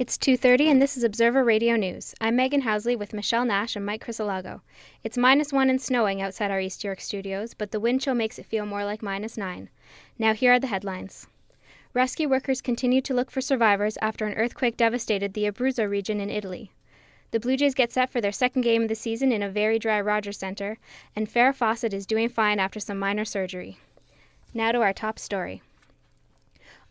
It's 2:30 and this is Observer Radio News. I'm Meghan Housely with Michelle Nash and Mike Crisolago. It's -1 and snowing outside our East York studios, but the wind chill makes it feel more like -9. Now here are the headlines. Rescue workers continue to look for survivors after an earthquake devastated the Abruzzo region in Italy. The Blue Jays get set for their second game of the season in a very dry Rogers Centre, and Farrah Fawcett is doing fine after some minor surgery. Now to our top story.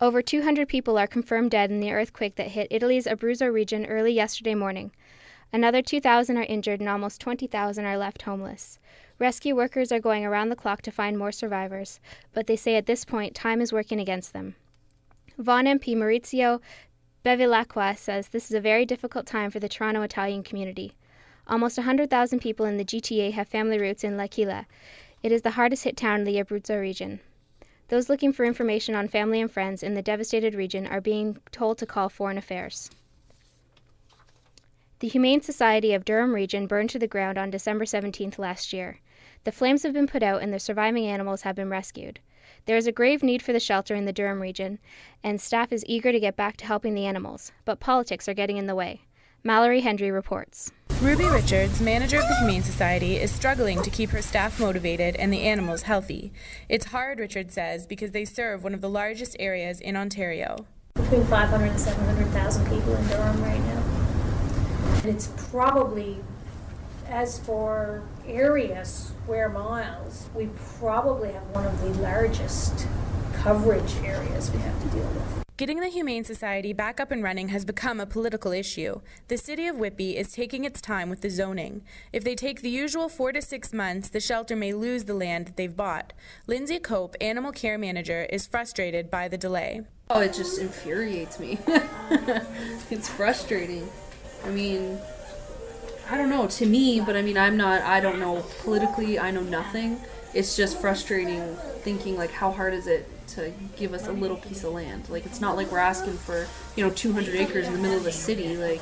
Over 200 people are confirmed dead in the earthquake that hit Italy's Abruzzo region early yesterday morning. Another 2,000 are injured and almost 20,000 are left homeless. Rescue workers are going around the clock to find more survivors, but they say at this point time is working against them. Vaughan MP Maurizio Bevilacqua says this is a very difficult time for the Toronto Italian community. Almost 100,000 people in the GTA have family roots in L'Aquila. It is the hardest hit town in the Abruzzo region. Those looking for information on family and friends in the devastated region are being told to call Foreign Affairs. The Humane Society of Durham Region burned to the ground on December 17th last year. The flames have been put out and the surviving animals have been rescued. There is a grave need for the shelter in the Durham region, and staff is eager to get back to helping the animals, but politics are getting in the way. Mallory Hendry reports. Ruby Richards, manager of the Humane Society, is struggling to keep her staff motivated and the animals healthy. It's hard, Richards says, because they serve one of the largest areas in Ontario. Between 500 and 700,000 people in Durham right now. And it's probably, as for area square miles, we probably have one of the largest coverage areas we have to deal with. Getting the Humane Society back up and running has become a political issue. The city of Whitby is taking its time with the zoning. If they take the usual 4 to 6 months, the shelter may lose the land that they've bought. Lindsay Cope, animal care manager, is frustrated by the delay. Oh, it just infuriates me. It's frustrating. I mean, I don't know, to me, but I mean, I don't know politically, I know nothing. It's just frustrating thinking, like, how hard is it to give us a little piece of land? Like, it's not like we're asking for, 200 acres in the middle of the city. Like,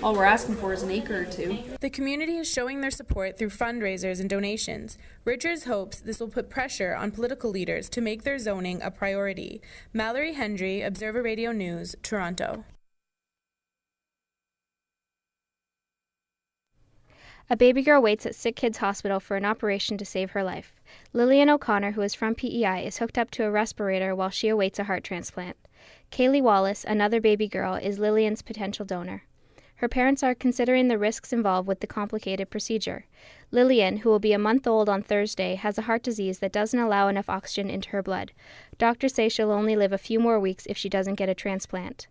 all we're asking for is an acre or two. The community is showing their support through fundraisers and donations. Richards hopes this will put pressure on political leaders to make their zoning a priority. Mallory Hendry, Observer Radio News, Toronto. A baby girl waits at Sick Kids Hospital for an operation to save her life. Lillian O'Connor, who is from PEI, is hooked up to a respirator while she awaits a heart transplant. Kaylee Wallace, another baby girl, is Lillian's potential donor. Her parents are considering the risks involved with the complicated procedure. Lillian, who will be a month old on Thursday, has a heart disease that doesn't allow enough oxygen into her blood. Doctors say she'll only live a few more weeks if she doesn't get a transplant.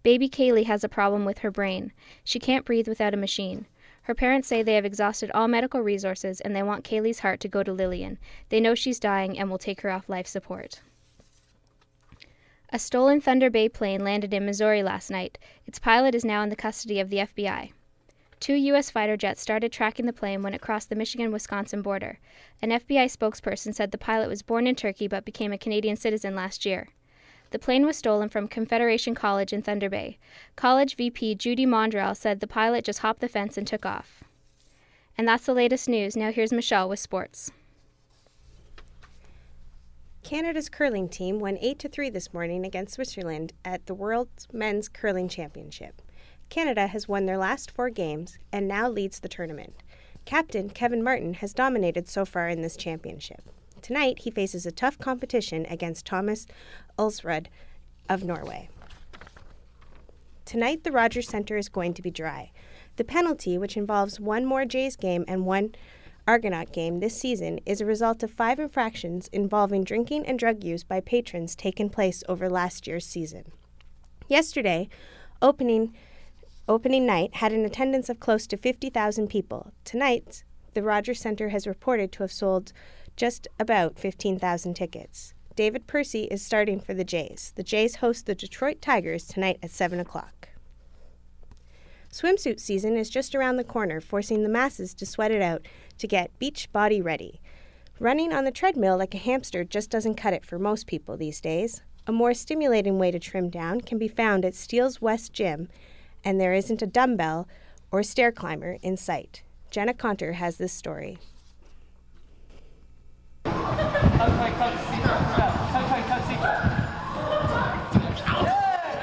Baby Kaylee has a problem with her brain. She can't breathe without a machine. Her parents say they have exhausted all medical resources and they want Kaylee's heart to go to Lillian. They know she's dying and will take her off life support. A stolen Thunder Bay plane landed in Missouri last night. Its pilot is now in the custody of the FBI. 2 U.S. fighter jets started tracking the plane when it crossed the Michigan-Wisconsin border. An FBI spokesperson said the pilot was born in Turkey but became a Canadian citizen last year. The plane was stolen from Confederation College in Thunder Bay. College VP Judy Mondrell said the pilot just hopped the fence and took off. And that's the latest news. Now here's Michelle with sports. Canada's curling team won 8-3 this morning against Switzerland at the World Men's Curling Championship. Canada has won their last 4 games and now leads the tournament. Captain Kevin Martin has dominated so far in this championship. Tonight, he faces a tough competition against Thomas Ulsrud of Norway. Tonight, the Rogers Centre is going to be dry. The penalty, which involves 1 more Jays game and 1 Argonaut game this season, is a result of 5 infractions involving drinking and drug use by patrons taken place over last year's season. Yesterday, opening night had an attendance of close to 50,000 people. Tonight, the Rogers Centre has reported to have sold just about 15,000 tickets. David Percy is starting for the Jays. The Jays host the Detroit Tigers tonight at 7 o'clock. Swimsuit season is just around the corner, forcing the masses to sweat it out to get beach body ready. Running on the treadmill like a hamster just doesn't cut it for most people these days. A more stimulating way to trim down can be found at Steele's West Gym, and there isn't a dumbbell or stair climber in sight. Jenna Conter has this story.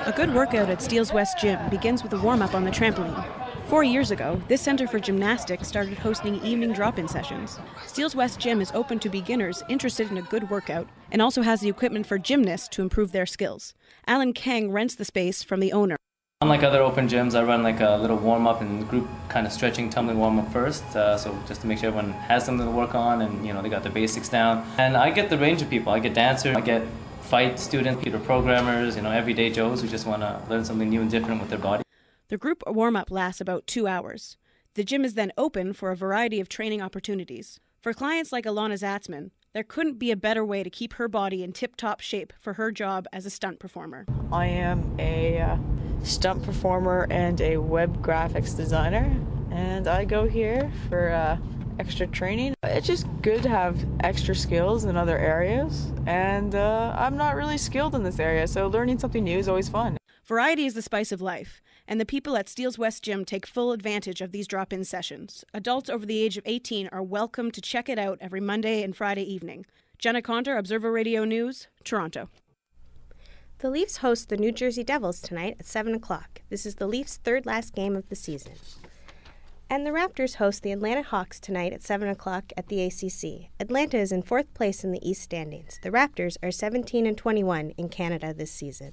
A good workout at Steele's West Gym begins with a warm-up on the trampoline. 4 years ago, this center for gymnastics started hosting evening drop-in sessions. Steele's West Gym is open to beginners interested in a good workout and also has the equipment for gymnasts to improve their skills. Alan Kang rents the space from the owner. Unlike other open gyms, I run like a little warm-up and group kind of stretching, tumbling warm-up first, so just to make sure everyone has something to work on and they got the basics down. And I get the range of people. I get dancers, I get fight students, computer programmers, everyday Joes who just want to learn something new and different with their body. The group warm-up lasts about 2 hours. The gym is then open for a variety of training opportunities. For clients like Alana Zatzman, there couldn't be a better way to keep her body in tip-top shape for her job as a stunt performer. I am a stunt performer and a web graphics designer, and I go here for extra training. It's just good to have extra skills in other areas, and I'm not really skilled in this area, so learning something new is always fun. Variety is the spice of life, and the people at Steele's West Gym take full advantage of these drop-in sessions. Adults over the age of 18 are welcome to check it out every Monday and Friday evening. Jenna Conter, Observer Radio News, Toronto. The Leafs host the New Jersey Devils tonight at 7 o'clock. This is the Leafs' third last game of the season. And the Raptors host the Atlanta Hawks tonight at 7 o'clock at the ACC. Atlanta is in fourth place in the East standings. The Raptors are 17-21 in Canada this season.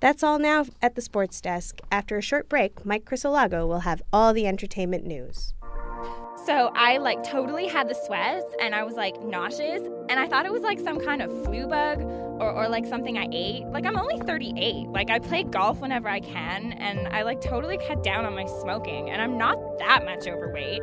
That's all now at the Sports Desk. After a short break, Mike Crisolago will have all the entertainment news. So I totally had the sweats and I was nauseous and I thought it was some kind of flu bug or something I ate. I'm only 38. I play golf whenever I can and I totally cut down on my smoking and I'm not that much overweight.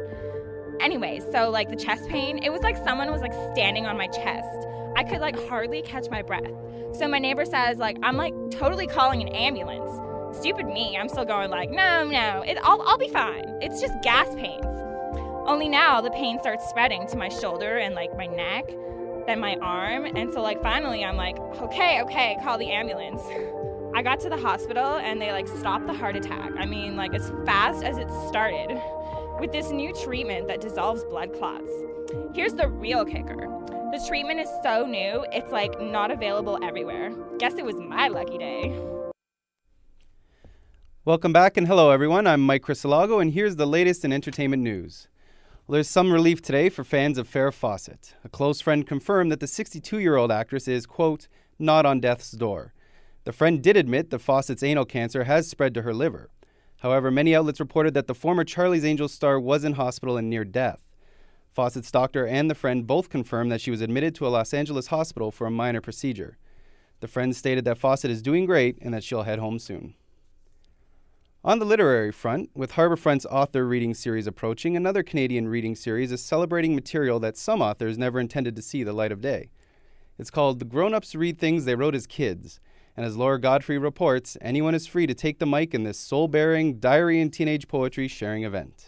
Anyways, so the chest pain, it was someone was standing on my chest. I could hardly catch my breath. So my neighbor says I'm totally calling an ambulance. Stupid me, I'm still going no, I'll be fine. It's just gas pains. Only now the pain starts spreading to my shoulder and my neck, then my arm, and so finally I'm okay, call the ambulance. I got to the hospital and they stopped the heart attack. I mean as fast as it started with this new treatment that dissolves blood clots. Here's the real kicker. The treatment is so new, it's not available everywhere. Guess it was my lucky day. Welcome back and hello everyone. I'm Mike Crisolago and here's the latest in entertainment news. Well, there's some relief today for fans of Farrah Fawcett. A close friend confirmed that the 62-year-old actress is, quote, not on death's door. The friend did admit that Fawcett's anal cancer has spread to her liver. However, many outlets reported that the former Charlie's Angels star was in hospital and near death. Fawcett's doctor and the friend both confirmed that she was admitted to a Los Angeles hospital for a minor procedure. The friend stated that Fawcett is doing great and that she'll head home soon. On the literary front, with Harbourfront's author reading series approaching, another Canadian reading series is celebrating material that some authors never intended to see the light of day. It's called The Grown-Ups Read Things They Wrote as Kids, and as Laura Godfrey reports, anyone is free to take the mic in this soul-bearing diary and teenage poetry sharing event.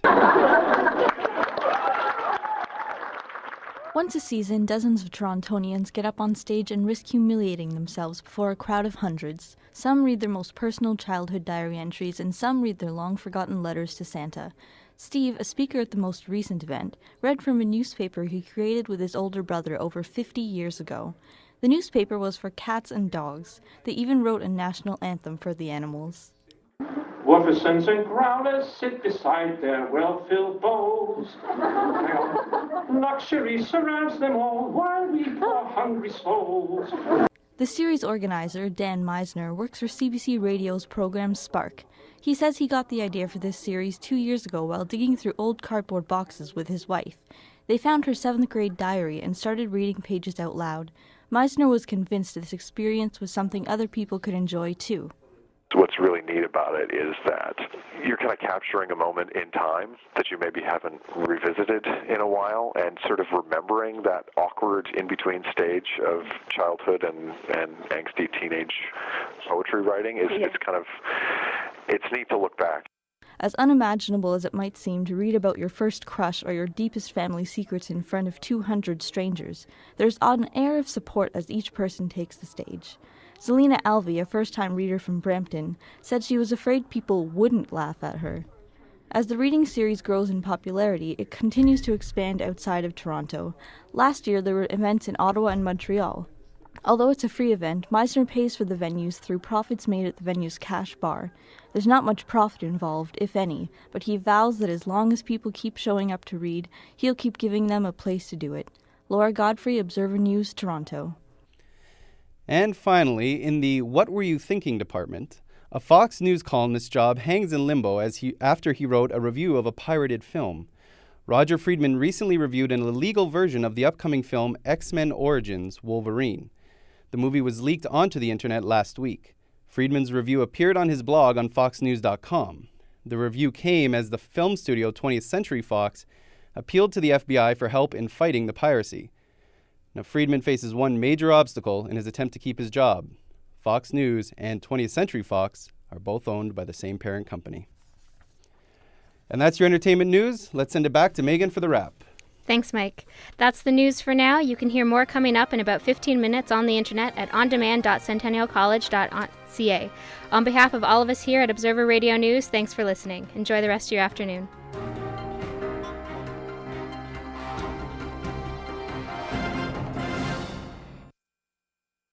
Once a season, dozens of Torontonians get up on stage and risk humiliating themselves before a crowd of hundreds. Some read their most personal childhood diary entries, and some read their long-forgotten letters to Santa. Steve, a speaker at the most recent event, read from a newspaper he created with his older brother over 50 years ago. The newspaper was for cats and dogs. They even wrote a national anthem for the animals. Wolfersons and growlers sit beside their well-filled bowls. Luxury surrounds them all while we poor hungry souls. The series organizer, Dan Meisner, works for CBC Radio's program Spark. He says he got the idea for this series 2 years ago while digging through old cardboard boxes with his wife. They found her 7th grade diary and started reading pages out loud. Meisner was convinced this experience was something other people could enjoy too. What's really neat about it is that you're kind of capturing a moment in time that you maybe haven't revisited in a while, and sort of remembering that awkward in-between stage of childhood and angsty teenage poetry writing is it's neat to look back. As unimaginable as it might seem to read about your first crush or your deepest family secrets in front of 200 strangers, there's an air of support as each person takes the stage. Zelina Alvey, a first-time reader from Brampton, said she was afraid people wouldn't laugh at her. As the reading series grows in popularity, it continues to expand outside of Toronto. Last year, there were events in Ottawa and Montreal. Although it's a free event, Meisner pays for the venues through profits made at the venue's cash bar. There's not much profit involved, if any, but he vows that as long as people keep showing up to read, he'll keep giving them a place to do it. Laura Godfrey, Observer News, Toronto. And finally, in the What Were You Thinking department, a Fox News columnist's job hangs in limbo after he wrote a review of a pirated film. Roger Friedman recently reviewed an illegal version of the upcoming film X-Men Origins: Wolverine. The movie was leaked onto the internet last week. Friedman's review appeared on his blog on foxnews.com. The review came as the film studio 20th Century Fox appealed to the FBI for help in fighting the piracy. Now, Friedman faces one major obstacle in his attempt to keep his job. Fox News and 20th Century Fox are both owned by the same parent company. And that's your entertainment news. Let's send it back to Megan for the wrap. Thanks, Mike. That's the news for now. You can hear more coming up in about 15 minutes on the internet at ondemand.centennialcollege.ca. On behalf of all of us here at Observer Radio News, thanks for listening. Enjoy the rest of your afternoon.